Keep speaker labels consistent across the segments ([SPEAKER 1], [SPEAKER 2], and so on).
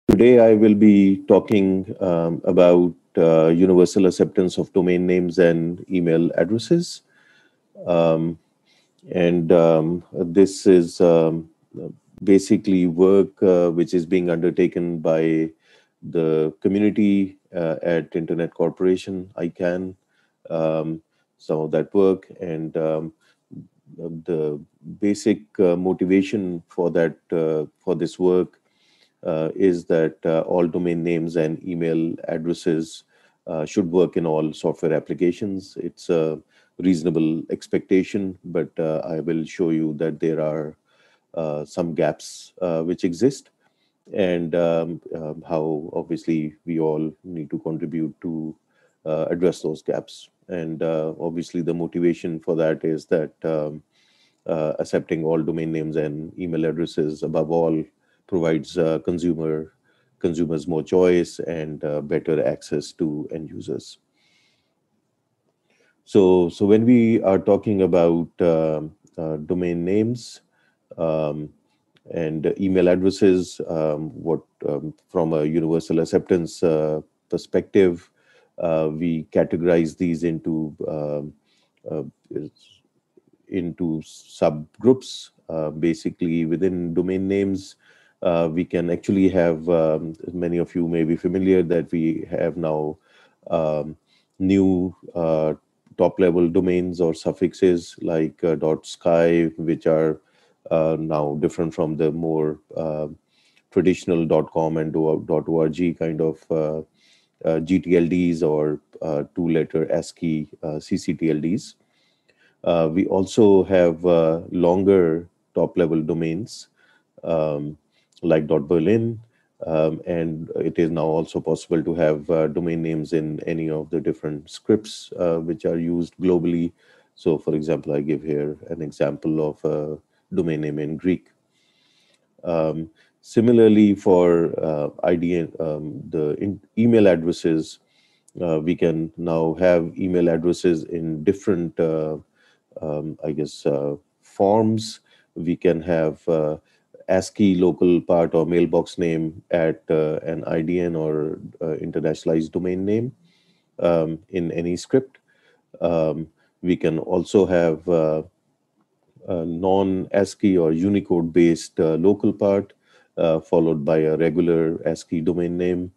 [SPEAKER 1] Today, I will be talking about universal acceptance of domain names and email addresses. Um, and this is basically work which is being undertaken by the community at Internet Corporation, ICANN, um, some of that work. And the basic motivation for for this work is that all domain names and email addresses should work in all software applications. It's a reasonable expectation, but I will show you that there are some gaps which exist, and how obviously we all need to contribute to address those gaps. And obviously, the motivation for that is that accepting all domain names and email addresses, above all, provides consumers more choice and better access to end users. So when we are talking about domain names um, and email addresses, what from a universal acceptance perspective, we categorize these uh, into subgroups. Basically, within domain names, we can actually have, many of you may be familiar that we have now um, new top level domains or suffixes like .sky, which are now different from the more traditional .com and .org kind of GTLDs or two-letter ASCII CCTLDs. We also have longer top-level domains um, like .berlin, and it is now also possible to have domain names in any of the different scripts which are used globally. So, for example, I give here an example of a domain name in Greek. Similarly, for email addresses, we can now have email addresses in different I guess, forms. We can have ASCII local part or mailbox name at an IDN or internationalized domain name in any script. Um, we can also have non-ASCII or Unicode based local part followed by a regular ASCII domain name.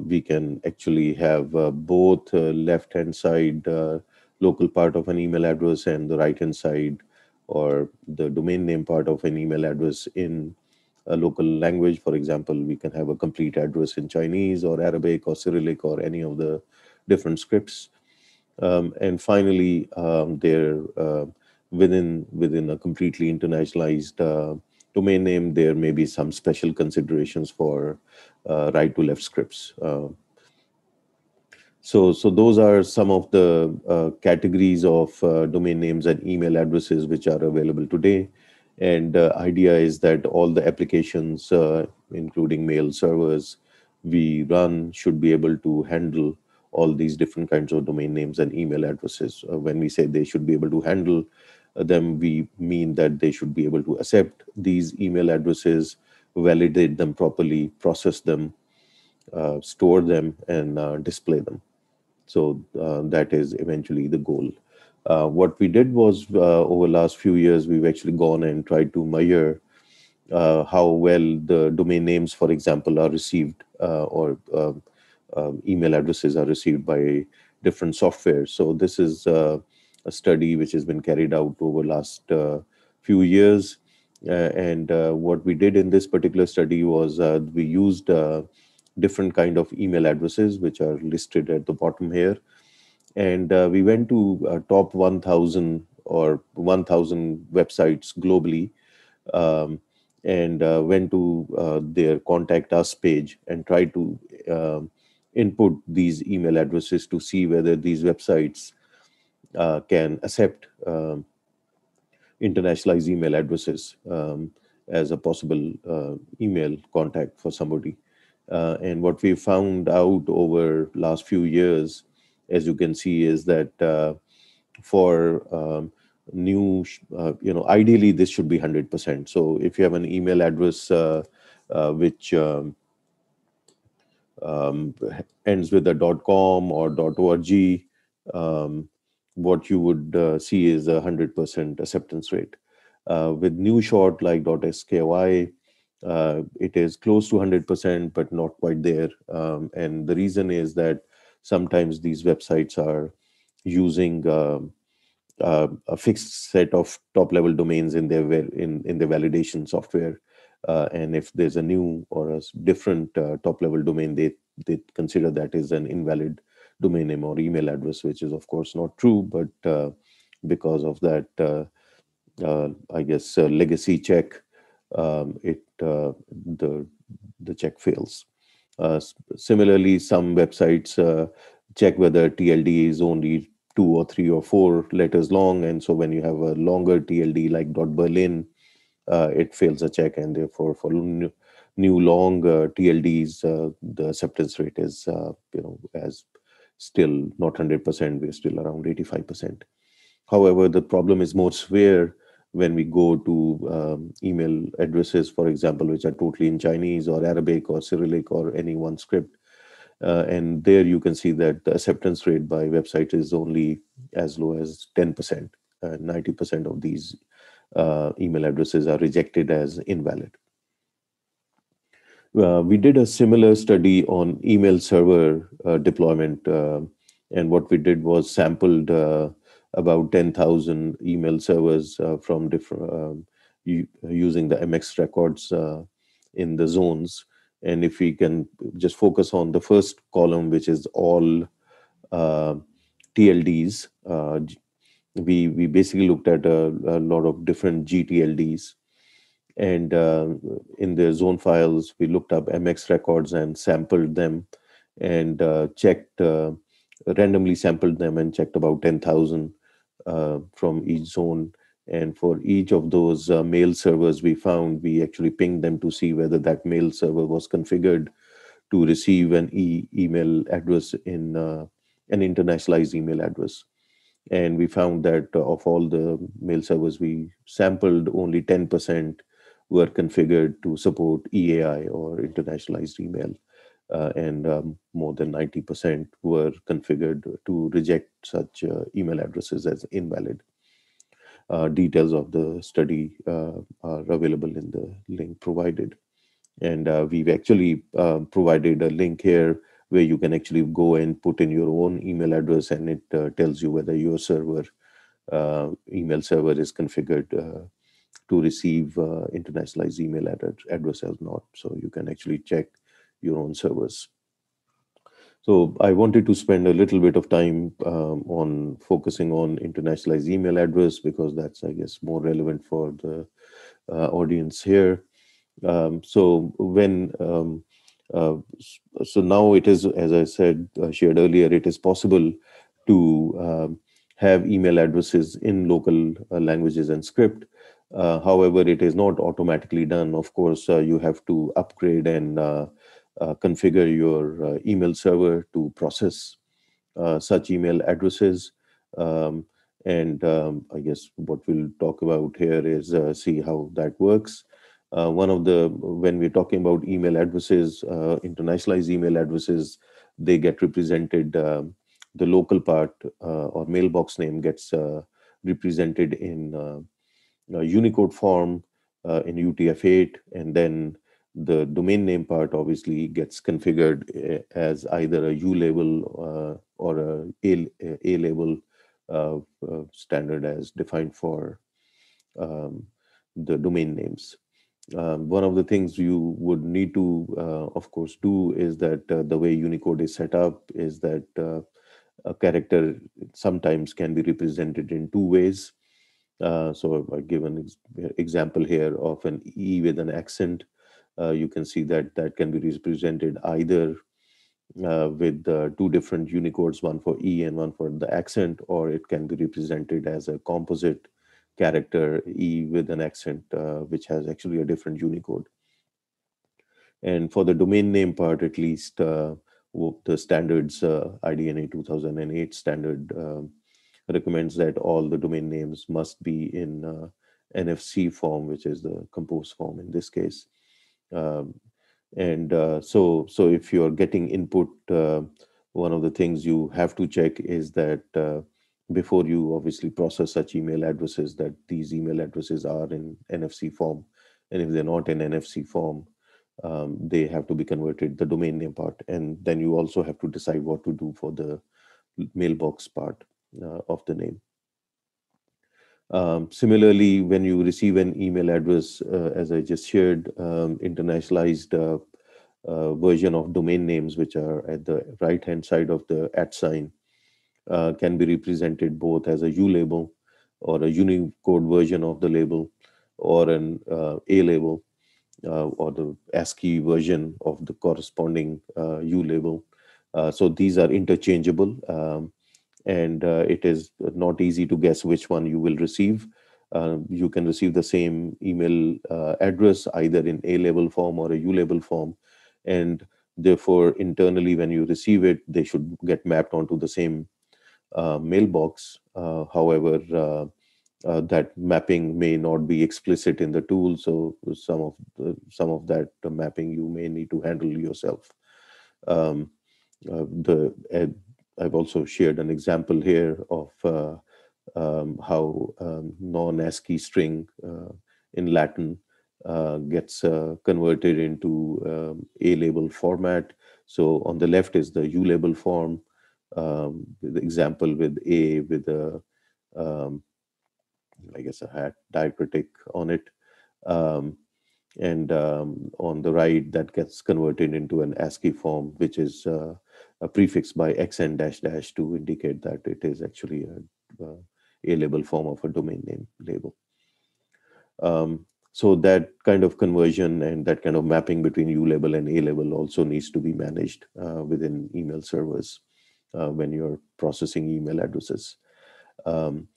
[SPEAKER 1] We can actually have both left hand side local part of an email address and the right hand side or the domain name part of an email address in a local language. For example, we can have a complete address in Chinese or Arabic or Cyrillic or any of the different scripts. And finally, there within a completely internationalized domain name, there may be some special considerations for right to left scripts. So those are some of the categories of domain names and email addresses which are available today. And the idea is that all the applications, including mail servers we run, should be able to handle all these different kinds of domain names and email addresses. When we say they should be able to handle them, we mean that they should be able to accept these email addresses, validate them properly, process them, store them, and display them. So that is eventually the goal. What we did was over last few years, we've actually gone and tried to measure how well the domain names, for example, are received or email addresses are received by different software. So this is a study which has been carried out over last few years. And what we did in this particular study was we used different kind of email addresses, which are listed at the bottom here, and we went to top 1000 or 1000 websites globally, um, and went to their contact us page and tried to input these email addresses to see whether these websites can accept internationalized email addresses as a possible email contact for somebody. And what we found out over last few years, as you can see, is that for ideally this should be 100%. So if you have an email address which um, ends with a .com or .org, um, what you would see is 100% acceptance rate. With new short like .sky, it is close to 100%, but not quite there. And the reason is that sometimes these websites are using a fixed set of top level domains in their in the validation software, and if there's a new or a different top level domain, they consider that is an invalid domain name or email address, which is of course not true, but because of that I guess legacy check, it the check fails. Similarly, some websites check whether TLD is only 2 or 3 or 4 letters long, and so when you have a longer TLD like .berlin, it fails a check, and therefore for new long TLDs, the acceptance rate is as still not 100%. We're still around 85%. However, the problem is more severe when we go to email addresses, for example, which are totally in Chinese or Arabic or Cyrillic or any one script. And there you can see that the acceptance rate by website is only as low as 10%. 90% of these email addresses are rejected as invalid. We did a similar study on email server deployment, and what we did was sampled about 10,000 email servers from different using the MX records in the zones. And if we can just focus on the first column, which is all uh, TLDs, we basically looked at a lot of different GTLDs, and in the zone files, we looked up MX records and sampled them and checked, randomly sampled them and checked about 10,000 from each zone. And for each of those mail servers we found, we actually pinged them to see whether that mail server was configured to receive an email address in an internationalized email address. And we found that of all the mail servers we sampled, only 10% were configured to support EAI or internationalized email, and more than 90% were configured to reject such email addresses as invalid. Details of the study are available in the link provided. And we've actually provided a link here where you can actually go and put in your own email address, and it tells you whether your email server is configured to receive internationalized email address or not. So you can actually check your own servers. So I wanted to spend a little bit of time on focusing on internationalized email address, because that's, I guess, more relevant for the audience here. So when so now it is, as I said, shared earlier, it is possible to have email addresses in local languages and script. However, it is not automatically done. Of course, you have to upgrade and configure your email server to process such email addresses. Um, and I guess what we'll talk about here is see how that works. One of the, when we're talking about email addresses, internationalized email addresses, they get represented, the local part or mailbox name gets represented in Unicode form in UTF-8, and then the domain name part obviously gets configured as either a U label or a label standard as defined for um, the domain names. One of the things you would need to, of course, do is that the way Unicode is set up is that a character sometimes can be represented in two ways. So I give an example here of an E with an accent. You can see that that can be represented either with two different Unicodes, one for E and one for the accent, or it can be represented as a composite character E with an accent, which has actually a different Unicode. And for the domain name part, at least, the standards, IDNA 2008 standard, recommends that all the domain names must be in NFC form, which is the composed form in this case. Um, And so if you're getting input, one of the things you have to check is that before you obviously process such email addresses, that these email addresses are in NFC form. And if they're not in NFC form, they have to be converted, the domain name part. And then you also have to decide what to do for the mailbox part of the name. Similarly, when you receive an email address, as I just shared, internationalized version of domain names, which are at the right hand side of the @ sign, can be represented both as a U label or a Unicode version of the label, or an A label, or the ASCII version of the corresponding U label. So these are interchangeable. And it is not easy to guess which one you will receive. You can receive the same email address either in A label form or a U label form, and therefore internally when you receive it, they should get mapped onto the same mailbox. However, that mapping may not be explicit in the tool, so some of that mapping you may need to handle yourself. Um, the I've also shared an example here of how non-ASCII string in Latin gets converted into A label format. So on the left is the U label form, the example with A with a um, I guess a hat diacritic on it. Um, and on the right, that gets converted into an ASCII form, which is a prefix by xn dash dash to indicate that it is actually a label form of a domain name label. So that kind of conversion and that kind of mapping between U label and A label also needs to be managed within email servers when you're processing email addresses. Um,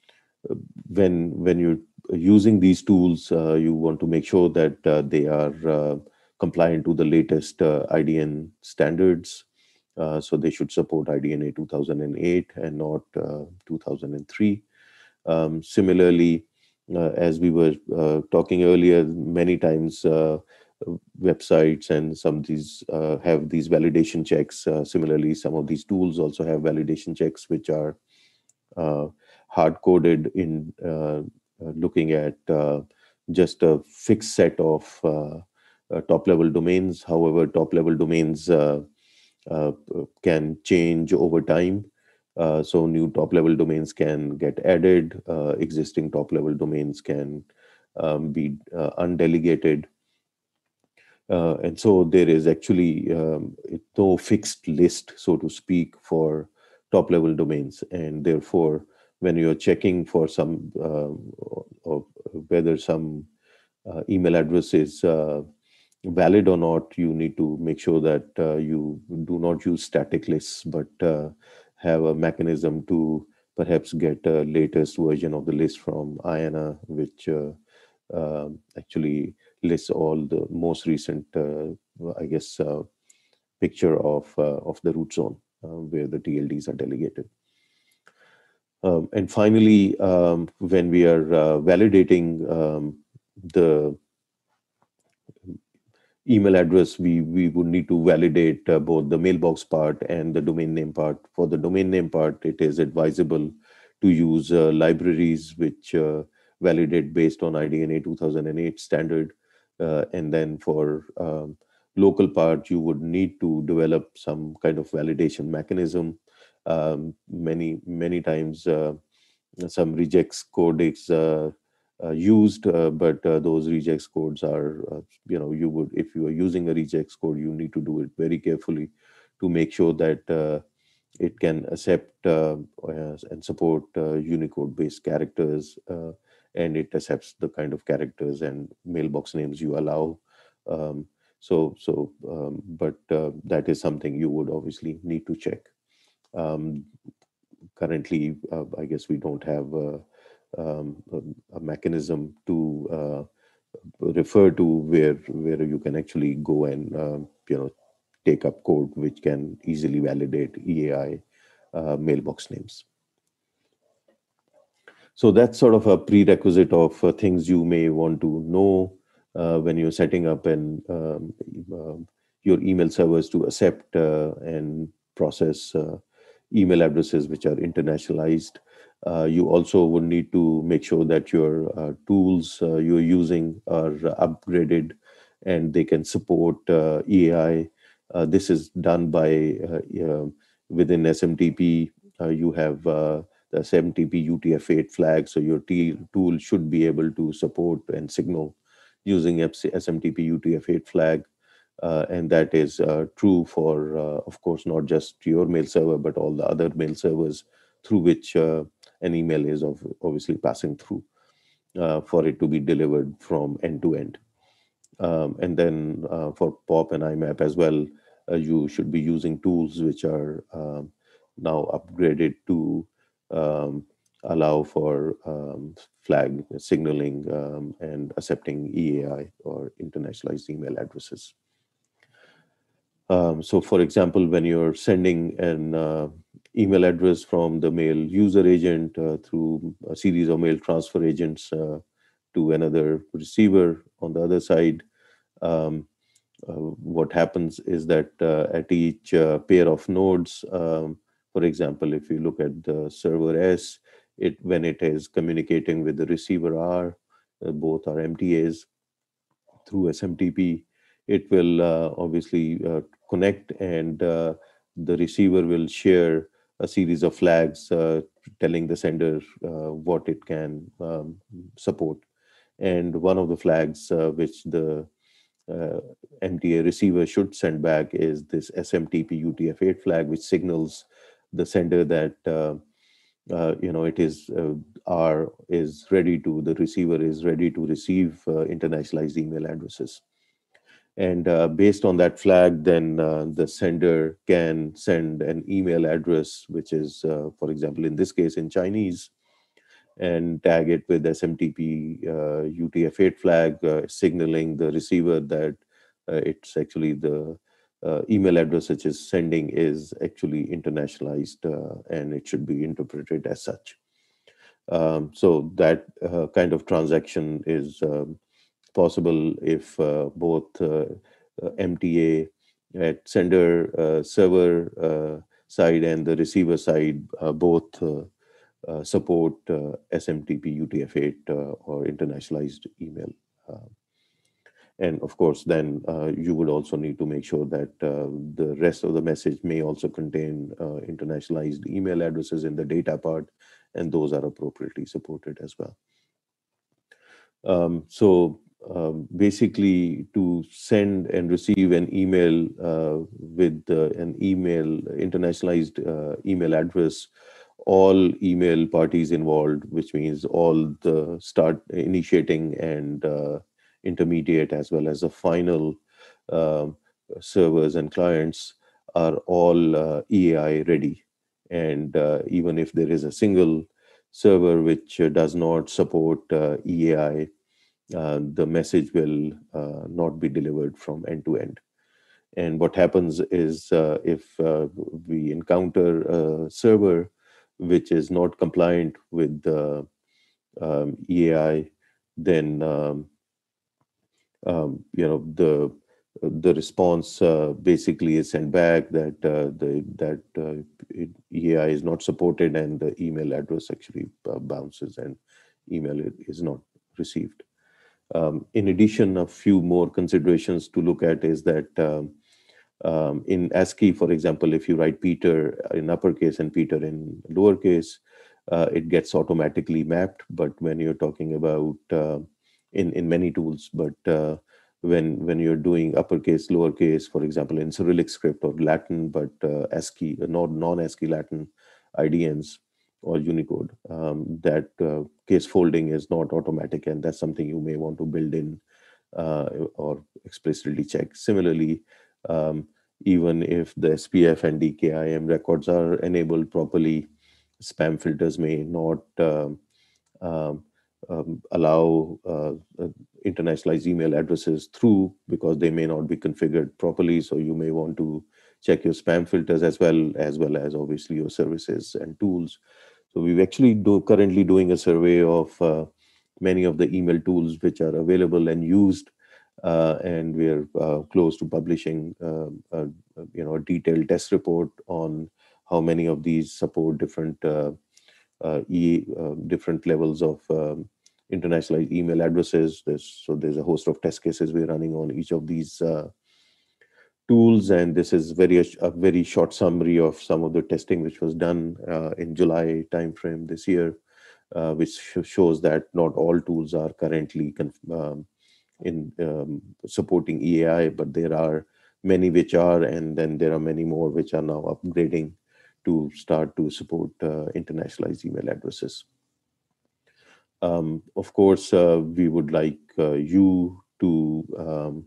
[SPEAKER 1] when you're using these tools, you want to make sure that they are compliant to the latest IDN standards. So they should support IDNA 2008 and not 2003. Similarly, as we were talking earlier, many times websites and some of these have these validation checks. Similarly, some of these tools also have validation checks, which are uh, hard coded in looking at just a fixed set of top level domains. However, top level domains uh, can change over time. So new top level domains can get added. Existing top level domains can be undelegated. And so there is actually no fixed list, so to speak, for top level domains. And therefore, when you're checking for some or whether some email address is valid or not, you need to make sure that you do not use static lists, but have a mechanism to perhaps get a latest version of the list from IANA, which actually lists all the most recent, I guess, picture of the root zone where the TLDs are delegated. And finally, when we are validating the email address, we would need to validate both the mailbox part and the domain name part. For the domain name part, it is advisable to use libraries which validate based on IDNA 2008 standard. And then for local part, you would need to develop some kind of validation mechanism. Many times, some regex code is used, but those regex codes are, you would, if you are using a regex code, you need to do it very carefully to make sure that it can accept and support Unicode based characters, and it accepts the kind of characters and mailbox names you allow. But that is something you would obviously need to check. Um, Currently, I guess we don't have a mechanism to refer to where you can actually go and take up code which can easily validate EAI mailbox names. So that's sort of a prerequisite of things you may want to know when you're setting up an your email servers to accept and process email addresses which are internationalized. You also would need to make sure that your tools you're using are upgraded and they can support EAI. This is done by within SMTP. You have the SMTP UTF-8 flag, so your tool should be able to support and signal using SMTP UTF-8 flag. And that is true for, of course, not just your mail server, but all the other mail servers through which an email is obviously passing through for it to be delivered from end to end. And then for POP and IMAP as well, you should be using tools which are now upgraded to um, allow for flag signaling and accepting EAI or internationalized email addresses. So, for example, when you're sending an email address from the mail user agent through a series of mail transfer agents to another receiver on the other side, um, what happens is that at each pair of nodes, for example, if you look at the server S, when it is communicating with the receiver R, both are MTAs through SMTP, it will obviously connect, and the receiver will share a series of flags telling the sender what it can support. And one of the flags which the uh, MTA receiver should send back is this SMTP UTF-8 flag, which signals the sender that it is R is ready to the receiver is ready to receive internationalized email addresses. And based on that flag, then the sender can send an email address, which is, for example, in this case, in Chinese, and tag it with SMTP UTF-8 flag, signaling the receiver that it's actually the email address which is sending is actually internationalized and it should be interpreted as such. So that kind of transaction is possible if both MTA at sender server side and the receiver side both support SMTP UTF-8 or internationalized email. Uh, and of course, then you would also need to make sure that the rest of the message may also contain internationalized email addresses in the data part, and those are appropriately supported as well. So basically, to send and receive an email with an internationalized email address, all email parties involved, which means all the start initiating and intermediate as well as the final um, servers and clients are all EAI ready. And even if there is a single server which does not support EAI, the message will not be delivered from end to end. And what happens is if we encounter a server which is not compliant with the EAI, then the response basically is sent back that EAI is not supported, and the email address actually bounces, and email is not received. In addition, a few more considerations to look at is that in ASCII, for example, if you write Peter in uppercase and Peter in lowercase, it gets automatically mapped. But when you're talking about in many tools, but when you're doing uppercase, lowercase, for example, in Cyrillic script or Latin, but ASCII, non-ASCII Latin IDNs or Unicode, that case folding is not automatic, and that's something you may want to build in or explicitly check. Similarly, um, even if the SPF and DKIM records are enabled properly, spam filters may not um, allow internationalized email addresses through because they may not be configured properly. So you may want to check your spam filters as well as obviously your services and tools. So we've actually currently doing a survey of many of the email tools which are available and used and we're close to publishing a detailed test report on how many of these support different levels of internationalized email addresses. There's a host of test cases we're running on each of these tools, and this is a very short summary of some of the testing which was done in July timeframe this year, which shows that not all tools are currently in supporting EAI, but there are many which are, and then there are many more which are now upgrading to start to support internationalized email addresses. Of course, we would like you to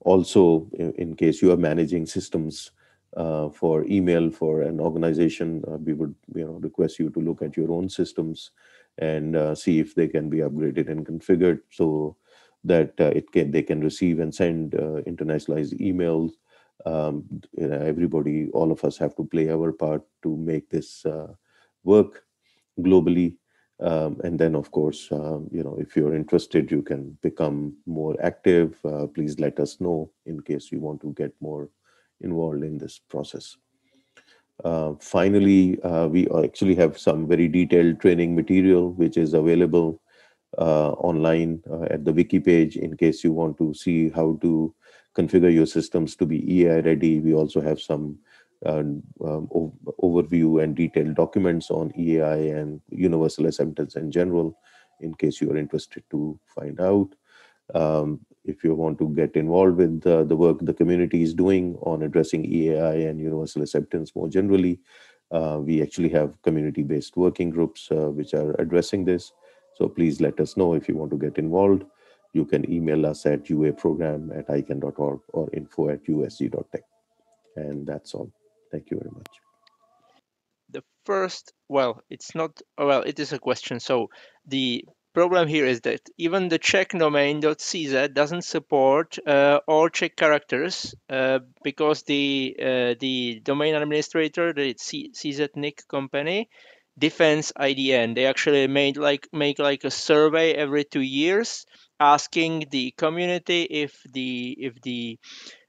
[SPEAKER 1] also, in case you are managing systems for email for an organization, we would request you to look at your own systems and see if they can be upgraded and configured so that they can receive and send internationalized emails. Everybody, all of us, have to play our part to make this work globally. And then, of course, if you're interested, you can become more active. Please let us know in case you want to get more involved in this process. Finally, we actually have some very detailed training material which is available online at the wiki page in case you want to see how to configure your systems to be EI ready. We also have some overview and detailed documents on EI and universal acceptance in general in case you are interested to find out. If you want to get involved with the work the community is doing on addressing EAI and universal acceptance more generally, we actually have community-based working groups which are addressing this. So please let us know if you want to get involved. You can email us at uaprogram@ican.org or info@usg.tech. And that's all. Thank you very much.
[SPEAKER 2] The first, well, it's not, well, it is a question. So the problem here is that even the Czech domain.cz doesn't support all Czech characters because the domain administrator, the CZNIC company, defends IDN. They actually make like a survey every 2 years asking the community if the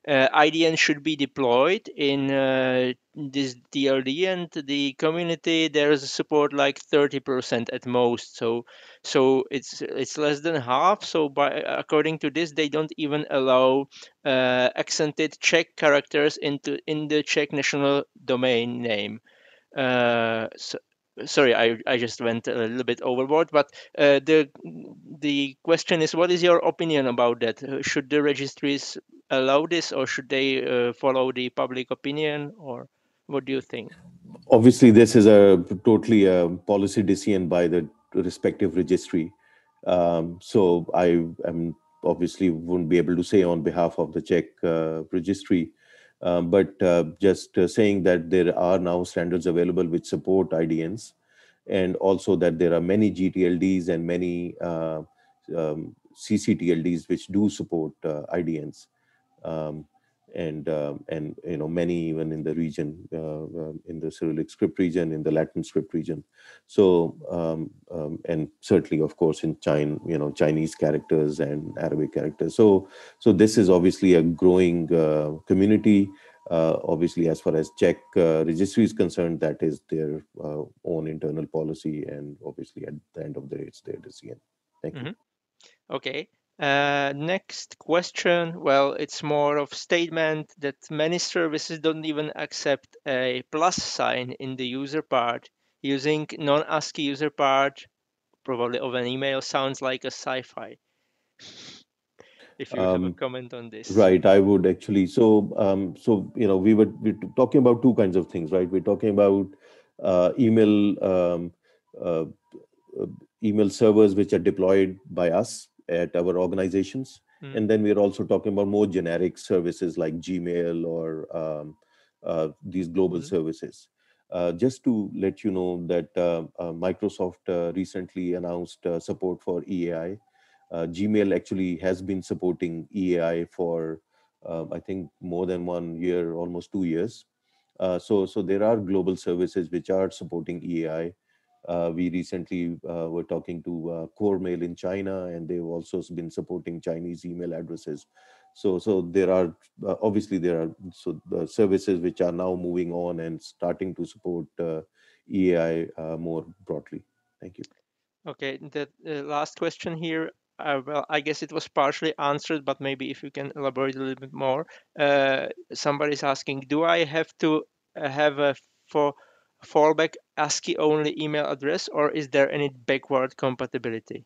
[SPEAKER 2] IDN should be deployed in this DLD, and the community there is support like 30% at most. So it's less than half. So by according to this, they don't even allow accented Czech characters in the Czech national domain name. So, sorry, I just went a little bit overboard, but the question is, what is your opinion about that? Should the registries allow this, or should they follow the public opinion, or what do you think?
[SPEAKER 1] Obviously, this is a totally policy decision by the respective registry. So I am obviously wouldn't be able to say on behalf of the Czech registry, but just saying that there are now standards available which support IDNs, and also that there are many GTLDs and many CCTLDs which do support IDNs. Um, and many even in the region, in the Cyrillic script region, in the Latin script region. So and certainly, of course, in Chinese characters and Arabic characters. So this is obviously a growing community. Obviously, as far as Czech registry is concerned, that is their own internal policy, and obviously at the end of the day, it's their decision. Thank you.
[SPEAKER 2] Mhm. Okay. Next question. Well, it's more of statement that many services don't even accept a plus sign in the user part. Using non-ASCII user part, probably of an email, sounds like a sci-fi. If you have a
[SPEAKER 1] Um,
[SPEAKER 2] comment on this.
[SPEAKER 1] Right, I would actually. We were talking about two kinds of things, right? We're talking about email uh, uh, email servers which are deployed by us at our organizations,
[SPEAKER 2] Mm,
[SPEAKER 1] and then we're also talking about more generic services like Gmail or these global
[SPEAKER 2] mm,
[SPEAKER 1] services. Just to let you know that Microsoft recently announced support for EAI. Gmail actually has been supporting EAI for I think more than 1 year, almost 2 years. So there are global services which are supporting EAI. We recently were talking to Core Mail in China, and they've also been supporting Chinese email addresses. So there are obviously there are the services which are now moving on and starting to support EAI more broadly. Thank you.
[SPEAKER 2] Okay, the last question here. Well, I guess it was partially answered, but maybe if you can elaborate a little bit more. Somebody's asking, do I have to have a for fallback ASCII only email address, or is there any backward compatibility?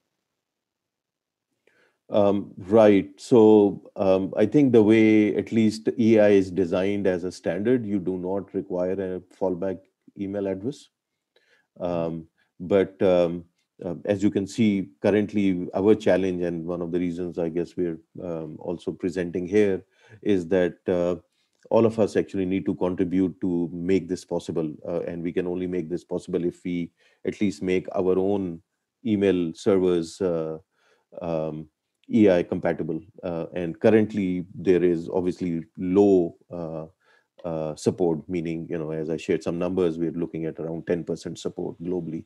[SPEAKER 1] Right. So I think the way at least EI is designed as a standard, you do not require a fallback email address.
[SPEAKER 2] Mhm.
[SPEAKER 1] Um, but as you can see, currently our challenge, and one of the reasons I guess we're also presenting here, is that all of us actually need to contribute to make this possible. And we can only make this possible if we at least make our own email servers EI compatible. And currently, there is obviously low support, meaning, as I shared some numbers, we're looking at around 10% support globally.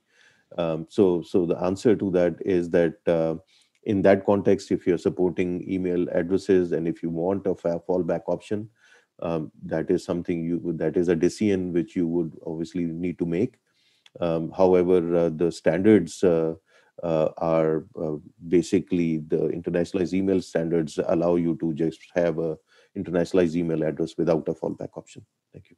[SPEAKER 1] So the answer to that is that in that context, if you're supporting email addresses and if you want a fallback option, that is something that is a decision which you would obviously need to make. However, the standards are basically the internationalized email standards allow you to just have a internationalized email address without a fallback option. Thank you.